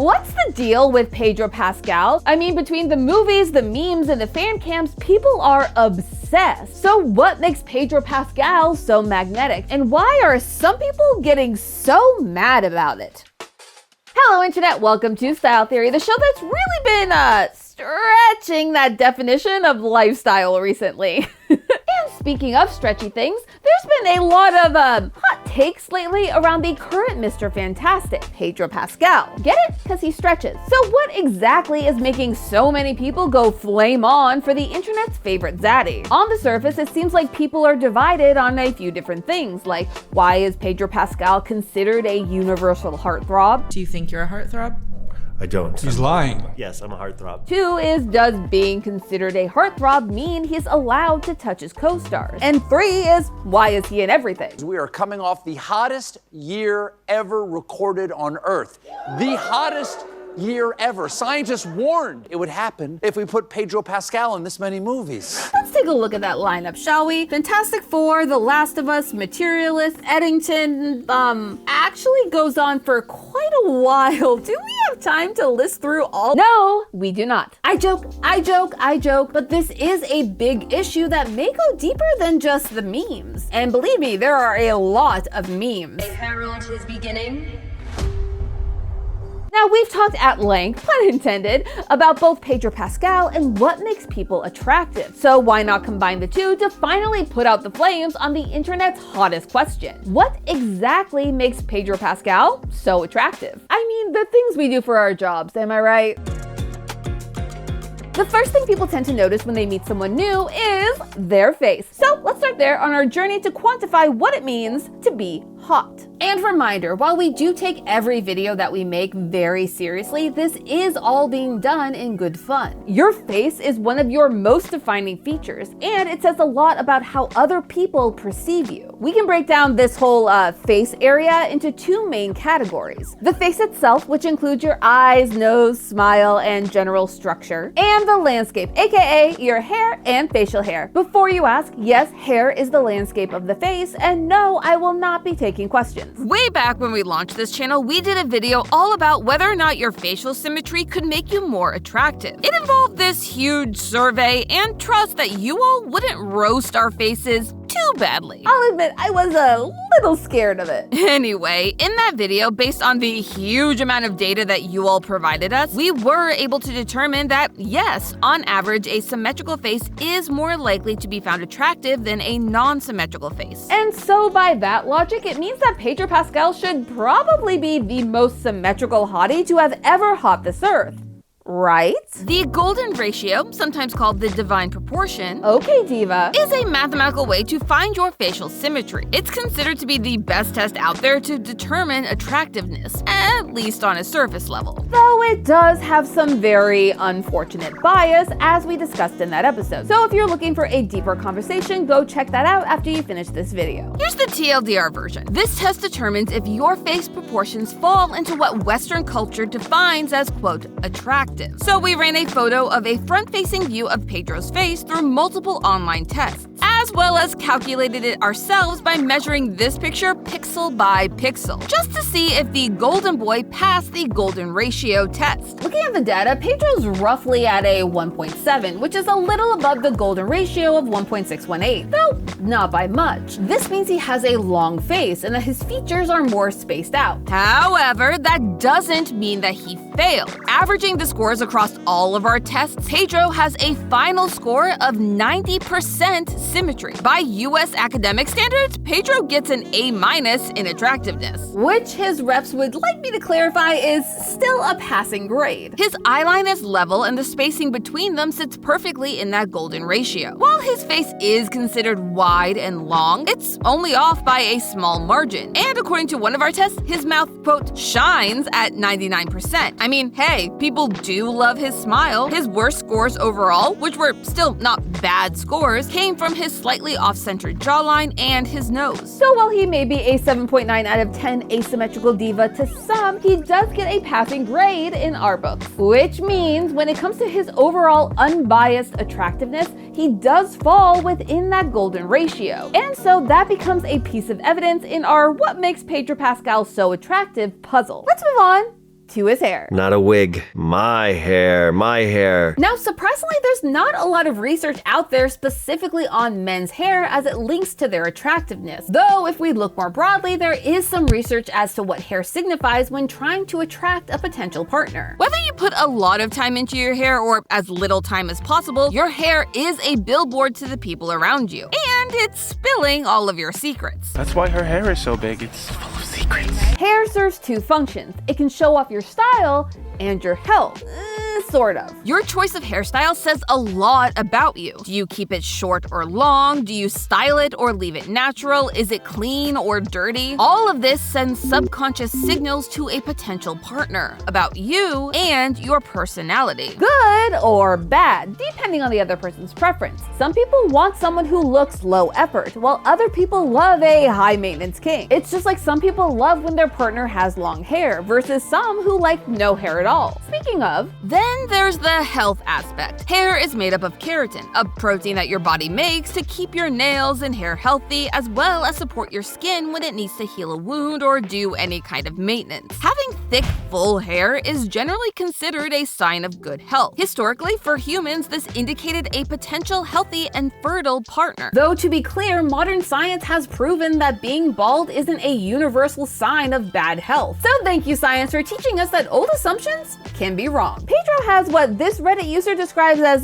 What's the deal with Pedro Pascal? I mean, between the movies, the memes, and the fan cams, people are obsessed. So what makes Pedro Pascal so magnetic? And why are some people getting so mad about it? Hello Internet, welcome to Style Theory, the show that's really been stretching that definition of lifestyle recently. And speaking of stretchy things, there's been a lot of hot takes lately around the current Mr. Fantastic, Pedro Pascal. Get it? Because he stretches. So what exactly is making so many people go flame on for the internet's favorite zaddy? On the surface, it seems like people are divided on a few different things, like why is Pedro Pascal considered a universal heartthrob? Do you think you're a heartthrob? I don't. He's lying. Yes, I'm a heartthrob. 2 is, does being considered a heartthrob mean he's allowed to touch his co-stars? And 3 is, why is he in everything? We are coming off the hottest year ever recorded on Earth. The hottest year ever. Scientists warned it would happen if we put Pedro Pascal in this many movies. Let's take a look at that lineup, shall we? Fantastic Four, The Last of Us, Materialist, Eddington, actually goes on for quite a while. Do we have time to list through all? No, we do not. I joke, but this is a big issue that may go deeper than just the memes. And believe me, there are a lot of memes. A herald is beginning. Now, we've talked at length, pun intended, about both Pedro Pascal and what makes people attractive. So why not combine the two to finally put out the flames on the internet's hottest question? What exactly makes Pedro Pascal so attractive? I mean, the things we do for our jobs, am I right? The first thing people tend to notice when they meet someone new is their face. So let's start there on our journey to quantify what it means to be hot. And reminder, while we do take every video that we make very seriously, this is all being done in good fun. Your face is one of your most defining features, and it says a lot about how other people perceive you. We can break down this whole face area into 2 main categories. The face itself, which includes your eyes, nose, smile, and general structure, and the landscape, aka your hair and facial hair. Before you ask, yes, hair is the landscape of the face, and no, I will not be taking questions. Way back when we launched this channel, we did a video all about whether or not your facial symmetry could make you more attractive. It involved this huge survey, and trust that you all wouldn't roast our faces too badly. I'll admit, I was a little scared of it. Anyway, in that video, based on the huge amount of data that you all provided us, we were able to determine that, yes, on average, a symmetrical face is more likely to be found attractive than a non-symmetrical face. And so by that logic, it means that Pedro Pascal should probably be the most symmetrical hottie to have ever hopped this earth. Right? The golden ratio, sometimes called the divine proportion, Okay, diva, is a mathematical way to find your facial symmetry. It's considered to be the best test out there to determine attractiveness, at least on a surface level. though it does have some very unfortunate bias, as we discussed in that episode. So if you're looking for a deeper conversation, go check that out after you finish this video. Here's the TLDR version. This test determines if your face proportions fall into what Western culture defines as, quote, attractive. So we ran a photo of a front-facing view of Pedro's face through multiple online tests, as well as calculated it ourselves by measuring this picture pixel by pixel, just to see if the golden boy passed the golden ratio test. Looking at the data, Pedro's roughly at a 1.7, which is a little above the golden ratio of 1.618, though not by much. This means he has a long face and that his features are more spaced out. However, that doesn't mean that he failed. Averaging the scores across all of our tests, Pedro has a final score of 90% symmetry. By US academic standards, Pedro gets an A- in attractiveness, Which his reps would like me to clarify is still a passing grade. His eyeline is level and the spacing between them sits perfectly in that golden ratio. While his face is considered wide and long, it's only off by a small margin. And according to one of our tests, his mouth, quote, shines at 99%. I mean, hey, people do love his smile. His worst scores overall, which were still not bad scores, came from his slightly off-centered jawline and his nose. So while he may be a 7.9 out of 10 asymmetrical diva to some, he does get a passing grade in our books. Which means when it comes to his overall unbiased attractiveness, he does fall within that golden ratio. And so that becomes a piece of evidence in our what makes Pedro Pascal so attractive puzzle. Let's move on to his hair. Not a wig. My hair. Now, surprisingly, there's not a lot of research out there specifically on men's hair as it links to their attractiveness. Though, if we look more broadly, there is some research as to what hair signifies when trying to attract a potential partner. Whether you put a lot of time into your hair or as little time as possible, your hair is a billboard to the people around you. And it's spilling all of your secrets. That's why her hair is so big. It's full of secrets. Hair serves two functions. It can show off your style and your health. Sort of. Your choice of hairstyle says a lot about you. Do you keep it short or long? Do you style it or leave it natural? Is it clean or dirty? All of this sends subconscious signals to a potential partner about you and your personality. Good or bad, depending on the other person's preference. Some people want someone who looks low effort, while other people love a high maintenance king. It's just like some people love when their partner has long hair versus some who like no hair at all. Speaking of, Then there's the health aspect. Hair is made up of keratin, a protein that your body makes to keep your nails and hair healthy, as well as support your skin when it needs to heal a wound or do any kind of maintenance. Having thick, full hair is generally considered a sign of good health. Historically, for humans, this indicated a potential healthy and fertile partner. though to be clear, modern science has proven that being bald isn't a universal sign of bad health. So thank you, science, for teaching us that old assumptions can be wrong. Pedro has what this Reddit user describes as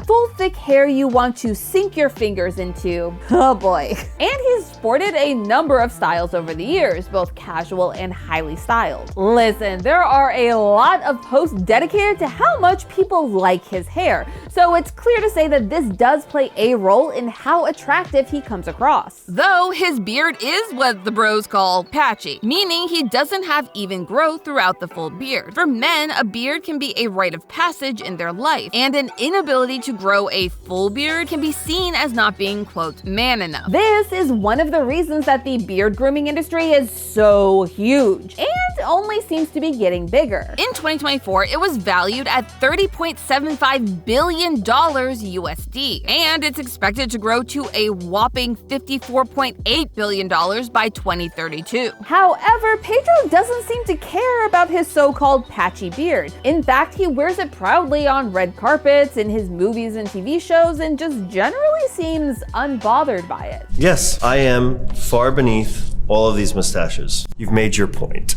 full thick hair you want to sink your fingers into. Oh boy. And he's sported a number of styles over the years, both casual and highly styled. Listen, there are a lot of posts dedicated to how much people like his hair, so it's clear to say that this does play a role in how attractive he comes across. Though his beard is what the bros call patchy, meaning he doesn't have even growth throughout the full beard. For men, a beard can be a rite of passage in their life, and an inability to grow a full beard can be seen as not being, quote, man enough. This is one of the reasons that the beard grooming industry is so huge, and only seems to be getting bigger. In 2024, it was valued at $30.75 billion USD, and it's expected to grow to a whopping $54.8 billion by 2032. However, Pedro doesn't seem to care about his so-called patchy beard. In fact, he wears it proudly on red carpets, in his movies and TV shows, and just generally seems unbothered by it. Yes, I am far beneath all of these mustaches. You've made your point.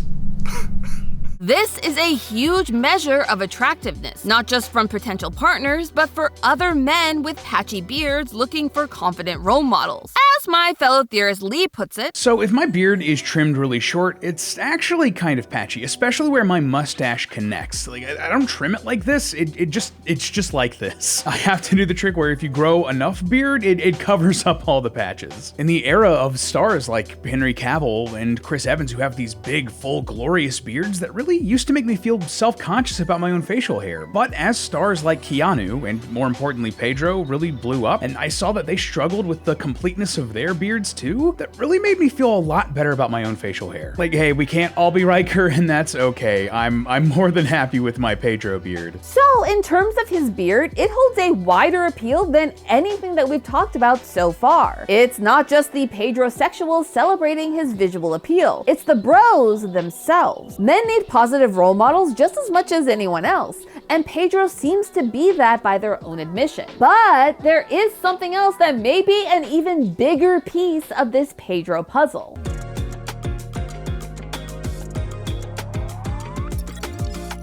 This is a huge measure of attractiveness, not just from potential partners, but for other men with patchy beards looking for confident role models. As my fellow theorist Lee puts it, So if my beard is trimmed really short, it's actually kind of patchy, especially where my mustache connects. Like, I don't trim it like this, it's just like this. I have to do the trick where if you grow enough beard, it covers up all the patches. In the era of stars like Henry Cavill and Chris Evans who have these big, full, glorious beards that really used to make me feel self-conscious about my own facial hair. But as stars like Keanu, and more importantly Pedro, really blew up, and I saw that they struggled with the completeness of their beards too, that really made me feel a lot better about my own facial hair. Like, hey, we can't all be Riker, and that's okay. I'm more than happy with my Pedro beard. So, in terms of his beard, it holds a wider appeal than anything that we've talked about so far. It's not just the Pedrosexuals celebrating his visual appeal, it's the bros themselves. Men need positive role models just as much as anyone else, and Pedro seems to be that by their own admission. But there is something else that may be an even bigger piece of this Pedro puzzle.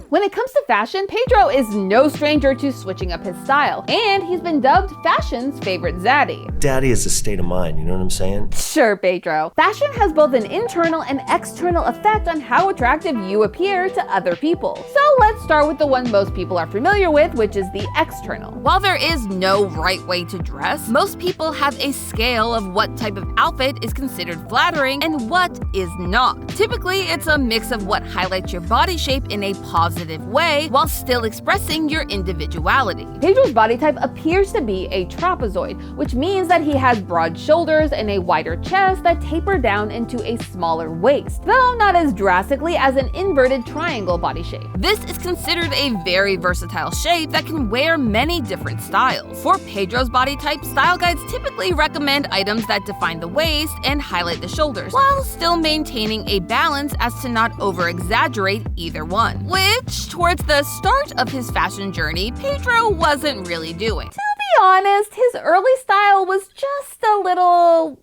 When it comes to fashion, Pedro is no stranger to switching up his style, and he's been dubbed fashion's favorite zaddy. Daddy is a state of mind, you know what I'm saying? Sure, Pedro. Fashion has both an internal and external effect on how attractive you appear to other people. So let's start with the one most people are familiar with, which is the external. while there is no right way to dress, most people have a scale of what type of outfit is considered flattering and what is not. Typically, it's a mix of what highlights your body shape in a positive way while still expressing your individuality. Pedro's body type appears to be a trapezoid, which means that he has broad shoulders and a wider chest that taper down into a smaller waist, though not as drastically as an inverted triangle body shape. This is considered a very versatile shape that can wear many different styles. For Pedro's body type, style guides typically recommend items that define the waist and highlight the shoulders, while still maintaining a balance as to not over-exaggerate either one. Which, towards the start of his fashion journey, Pedro wasn't really doing. To be honest, his early style was just a little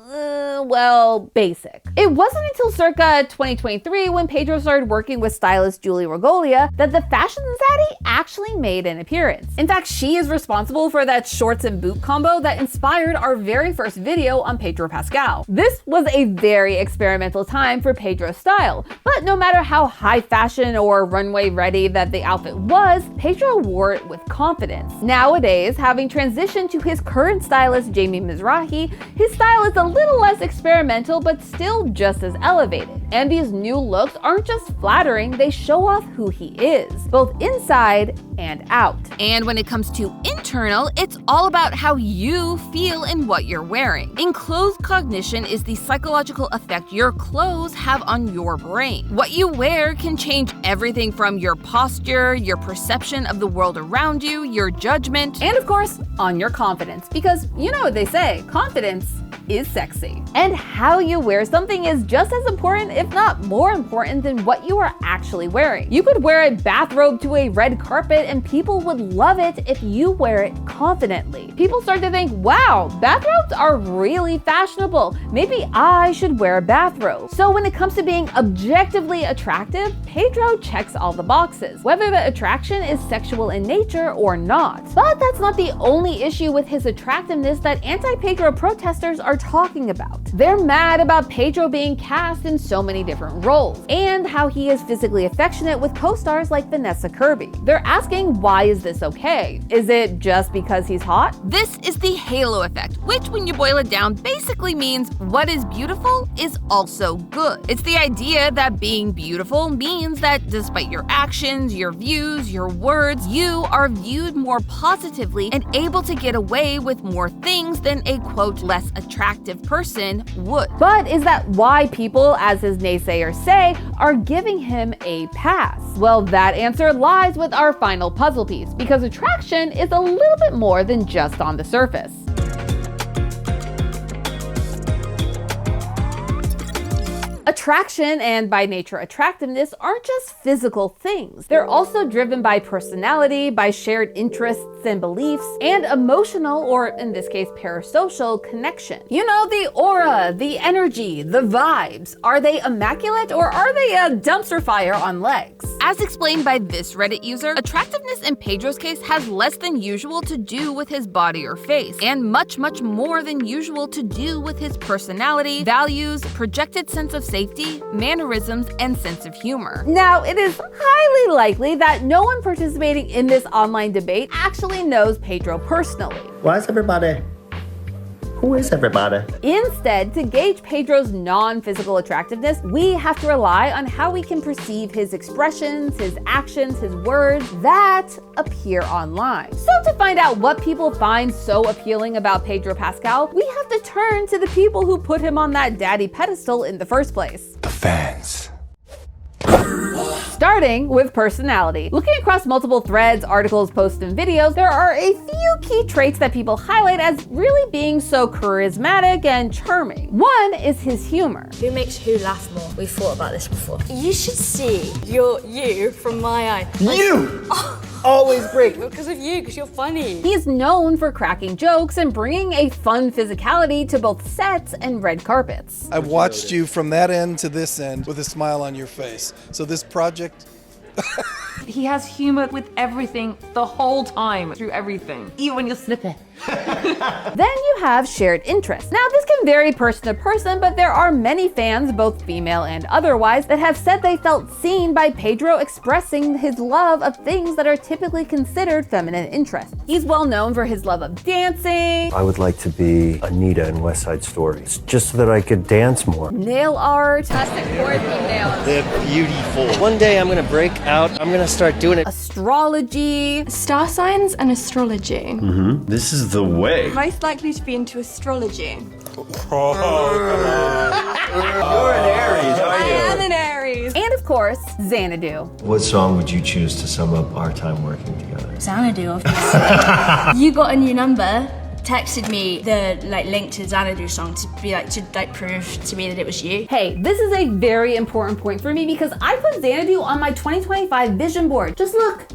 well, basic. It wasn't until circa 2023 when Pedro started working with stylist Julie Regolia that the fashion zaddy actually made an appearance. In fact, she is responsible for that shorts and boot combo that inspired our very first video on Pedro Pascal. This was a very experimental time for Pedro's style, but no matter how high fashion or runway ready that the outfit was, Pedro wore it with confidence. Nowadays, having transitioned to his current stylist Jamie Mizrahi, his style is a little less experimental but still just as elevated. And these new looks aren't just flattering, they show off who he is, both inside and out. And when it comes to internal, it's all about how you feel in what you're wearing. Enclosed cognition is the psychological effect your clothes have on your brain. What you wear can change everything from your posture, your perception of the world around you, your judgment, and of course, on your confidence, because you know what they say, confidence is sexy. And how you wear something is just as important, if not more important, than what you are actually wearing. You could wear a bathrobe to a red carpet and people would love it if you wear it confidently. People start to think, wow, bathrobes are really fashionable. Maybe I should wear a bathrobe. So when it comes to being objectively attractive, Pedro checks all the boxes, whether the attraction is sexual in nature or not. But that's not the only issue with his attractiveness that anti-Pedro protesters are talking about. They're mad about Pedro being cast in so many different roles, and how he is physically affectionate with co-stars like Vanessa Kirby. They're asking, why is this okay? Is it just because he's hot? This is the halo effect, which when you boil it down basically means what is beautiful is also good. It's the idea that being beautiful means that despite your actions, your views, your words, you are viewed more positively and able to get away with more things than a quote less attractive person would. But is that why people, as his naysayers say, are giving him a pass? Well, that answer lies with our final puzzle piece, because attraction is a little bit more than just on the surface. Attraction, and by nature attractiveness, aren't just physical things. They're also driven by personality, by shared interests and beliefs, and emotional, or in this case parasocial, connection. You know, the aura, the energy, the vibes. Are they immaculate or are they a dumpster fire on legs? As explained by this Reddit user, attractiveness in Pedro's case has less than usual to do with his body or face, and much, much more than usual to do with his personality, values, projected sense of safety, mannerisms, and sense of humor. Now, it is highly likely that no one participating in this online debate actually knows Pedro personally. Why is everybody? Who is everybody? Instead, to gauge Pedro's non-physical attractiveness, we have to rely on how we can perceive his expressions, his actions, his words that appear online. So to find out what people find so appealing about Pedro Pascal, we have to turn to the people who put him on that daddy pedestal in the first place. The fans. Starting with personality. Looking across multiple threads, articles, posts, and videos, there are a few key traits that people highlight as really being so charismatic and charming. One is his humor. Who makes who laugh more? We've thought about this before. You should see you from my eye. You! Always break. Because of you, because you're funny. He's known for cracking jokes and bringing a fun physicality to both sets and red carpets. I've watched you from that end to this end with a smile on your face. So this project... He has humor with everything the whole time, through everything, even when you're snipping. Then you have shared interests. Now, this can vary person to person, but there are many fans, both female and otherwise, that have said they felt seen by Pedro expressing his love of things that are typically considered feminine interests. He's well known for his love of dancing. I would like to be Anita in West Side Story, just so that I could dance more. Nail art. They're beautiful. One day I'm gonna break out. I'm gonna start doing it. Astrology. Star signs and astrology. This is the way. Most likely to be into astrology. You're an Aries, are I you? am an Aries. And of course, Xanadu. What song would you choose to sum up our time working together? Xanadu, obviously. You got a new number, texted me the link to the Xanadu song to prove to me that it was you. Hey, this is a very important point for me because I put Xanadu on my 2025 vision board. Just look.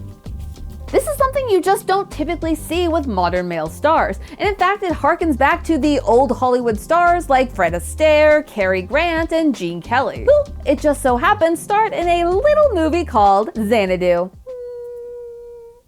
This is something you just don't typically see with modern male stars. And in fact, it harkens back to the old Hollywood stars like Fred Astaire, Cary Grant, and Gene Kelly, who, it just so happens, starred in a little movie called Xanadu.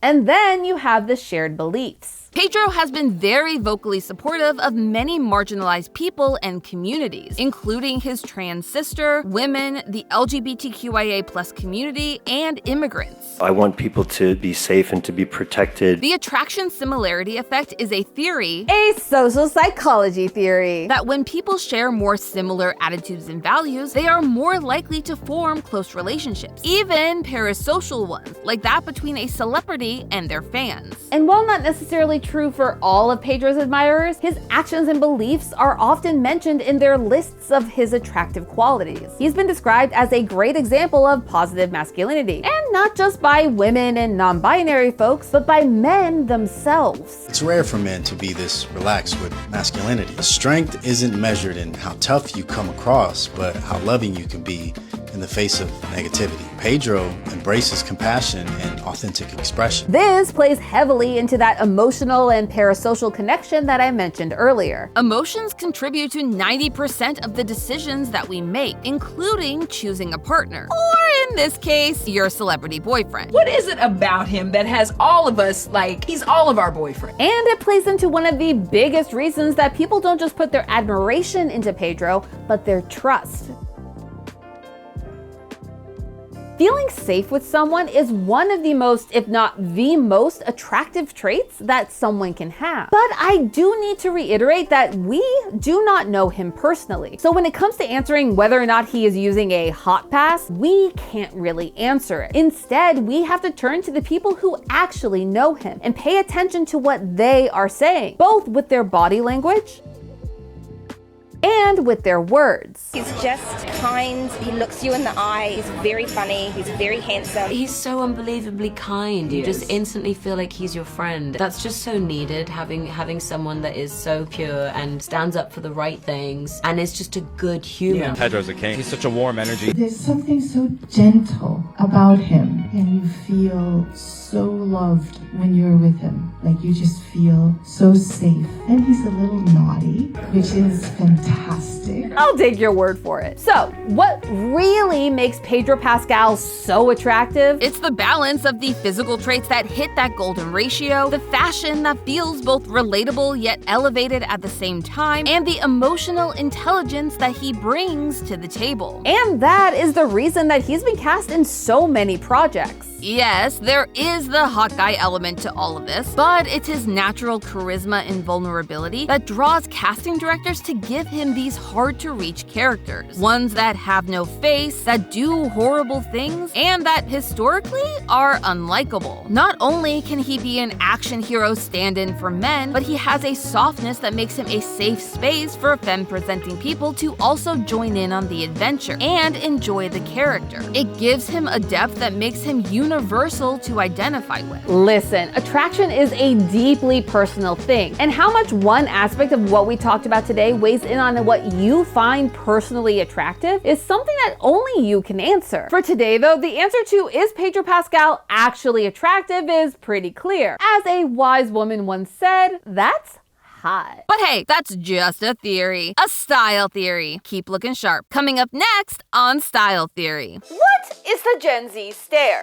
And then you have the shared beliefs. Pedro has been very vocally supportive of many marginalized people and communities, including his trans sister, women, the LGBTQIA+ community, and immigrants. I want people to be safe and to be protected. The attraction similarity effect is a theory, A social psychology theory, that when people share more similar attitudes and values, they are more likely to form close relationships, even parasocial ones, like that between a celebrity and their fans. And while not necessarily true for all of Pedro's admirers, his actions and beliefs are often mentioned in their lists of his attractive qualities. He's been described as a great example of positive masculinity, and not just by women and non-binary folks, but by men themselves. It's rare for men to be this relaxed with masculinity. Strength isn't measured in how tough you come across, but how loving you can be in the face of negativity. Pedro embraces compassion and authentic expression. This plays heavily into that emotional and parasocial connection that I mentioned earlier. Emotions contribute to 90% of the decisions that we make, including choosing a partner, or in this case, your celebrity boyfriend. What is it about him that has all of us like, he's all of our boyfriend? And it plays into one of the biggest reasons that people don't just put their admiration into Pedro, but their trust. Feeling safe with someone is one of the most, if not the most, attractive traits that someone can have. But I do need to reiterate that we do not know him personally. So when it comes to answering whether or not he is using a hot pass, we can't really answer it. Instead, we have to turn to the people who actually know him and pay attention to what they are saying, both with their body language and with their words. He's just kind, he looks you in the eye, he's very funny, he's very handsome. He's so unbelievably kind. You just instantly feel like he's your friend. That's just so needed, having someone that is so pure and stands up for the right things and is just a good human. Yeah. Pedro's a king. He's such a warm energy. There's something so gentle about him, and you feel so loved when you're with him. Like you just feel so safe. And he's a little naughty, which is fantastic. I'll take your word for it. So, what really makes Pedro Pascal so attractive? It's the balance of the physical traits that hit that golden ratio, the fashion that feels both relatable yet elevated at the same time, and the emotional intelligence that he brings to the table. And that is the reason that he's been cast in so many projects. Yes, there is the hot guy element to all of this, but it's his natural charisma and vulnerability that draws casting directors to give him these hard-to-reach characters. Ones that have no face, that do horrible things, and that historically are unlikable. Not only can he be an action hero stand-in for men, but he has a softness that makes him a safe space for femme-presenting people to also join in on the adventure and enjoy the character. It gives him a depth that makes him universal to identify with. Listen, attraction is a deeply personal thing, and how much one aspect of what we talked about today weighs in on what you find personally attractive is something that only you can answer. For today though, the answer to is Pedro Pascal actually attractive is pretty clear. As a wise woman once said, that's hot. But hey, that's just a theory. A style theory. Keep looking sharp. Coming up next on Style Theory. What is the Gen Z stare?